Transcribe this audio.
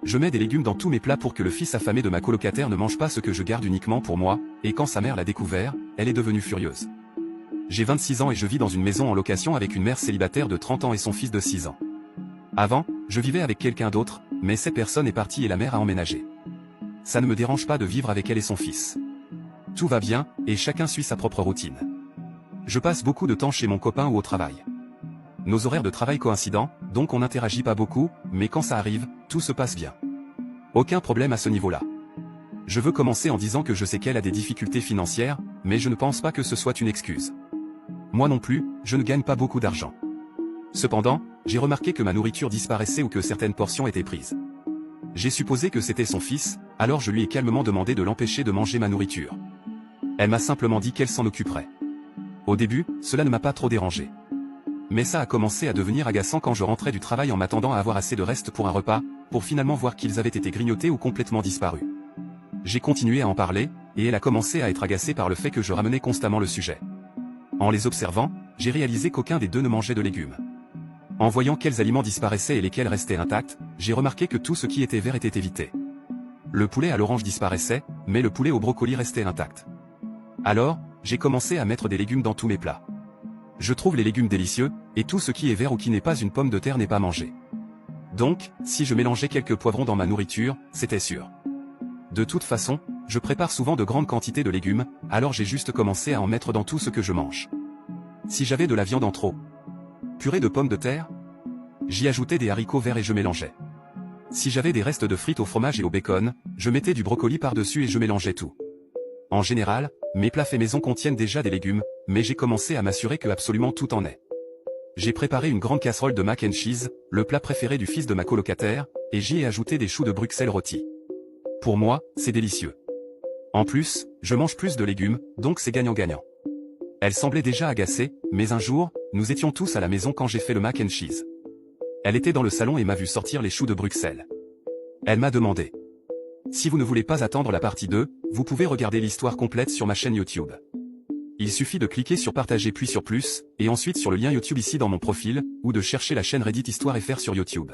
je mets des légumes dans tous mes plats pour que le fils affamé de ma colocataire ne mange pas ce que je garde uniquement pour moi, et quand sa mère l'a découvert, elle est devenue furieuse. J'ai 26 ans et je vis dans une maison en location avec une mère célibataire de 30 ans et son fils de 6 ans. Avant, je vivais avec quelqu'un d'autre, mais cette personne est partie et la mère a emménagé. Ça ne me dérange pas de vivre avec elle et son fils. Tout va bien, et chacun suit sa propre routine. Je passe beaucoup de temps chez mon copain ou au travail. Nos horaires de travail coïncident, donc on n'interagit pas beaucoup, mais quand ça arrive, tout se passe bien. Aucun problème à ce niveau-là. Je veux commencer en disant que je sais qu'elle a des difficultés financières, mais je ne pense pas que ce soit une excuse. Moi non plus, je ne gagne pas beaucoup d'argent. Cependant, j'ai remarqué que ma nourriture disparaissait ou que certaines portions étaient prises. J'ai supposé que c'était son fils, alors je lui ai calmement demandé de l'empêcher de manger ma nourriture. Elle m'a simplement dit qu'elle s'en occuperait. Au début, cela ne m'a pas trop dérangé. Mais ça a commencé à devenir agaçant quand je rentrais du travail en m'attendant à avoir assez de restes pour un repas, pour finalement voir qu'ils avaient été grignotés ou complètement disparus. J'ai continué à en parler, et elle a commencé à être agacée par le fait que je ramenais constamment le sujet. En les observant, j'ai réalisé qu'aucun des deux ne mangeait de légumes. En voyant quels aliments disparaissaient et lesquels restaient intacts, j'ai remarqué que tout ce qui était vert était évité. Le poulet à l'orange disparaissait, mais le poulet au brocoli restait intact. Alors, j'ai commencé à mettre des légumes dans tous mes plats. Je trouve les légumes délicieux, et tout ce qui est vert ou qui n'est pas une pomme de terre n'est pas mangé. Donc, si je mélangeais quelques poivrons dans ma nourriture, c'était sûr. De toute façon, je prépare souvent de grandes quantités de légumes, alors j'ai juste commencé à en mettre dans tout ce que je mange. Si j'avais de la viande en trop, purée de pommes de terre, j'y ajoutais des haricots verts et je mélangeais. Si j'avais des restes de frites au fromage et au bacon, je mettais du brocoli par-dessus et je mélangeais tout. En général, mes plats faits maison contiennent déjà des légumes, mais j'ai commencé à m'assurer que absolument tout en est. J'ai préparé une grande casserole de mac and cheese, le plat préféré du fils de ma colocataire, et j'y ai ajouté des choux de Bruxelles rôtis. Pour moi, c'est délicieux. En plus, je mange plus de légumes, donc c'est gagnant-gagnant. Elle semblait déjà agacée, mais un jour, nous étions tous à la maison quand j'ai fait le mac and cheese. Elle était dans le salon et m'a vu sortir les choux de Bruxelles. Elle m'a demandé: si vous ne voulez pas attendre la partie 2, vous pouvez regarder l'histoire complète sur ma chaîne YouTube. Il suffit de cliquer sur partager puis sur plus, et ensuite sur le lien YouTube ici dans mon profil, ou de chercher la chaîne Reddit Histoire FR sur YouTube.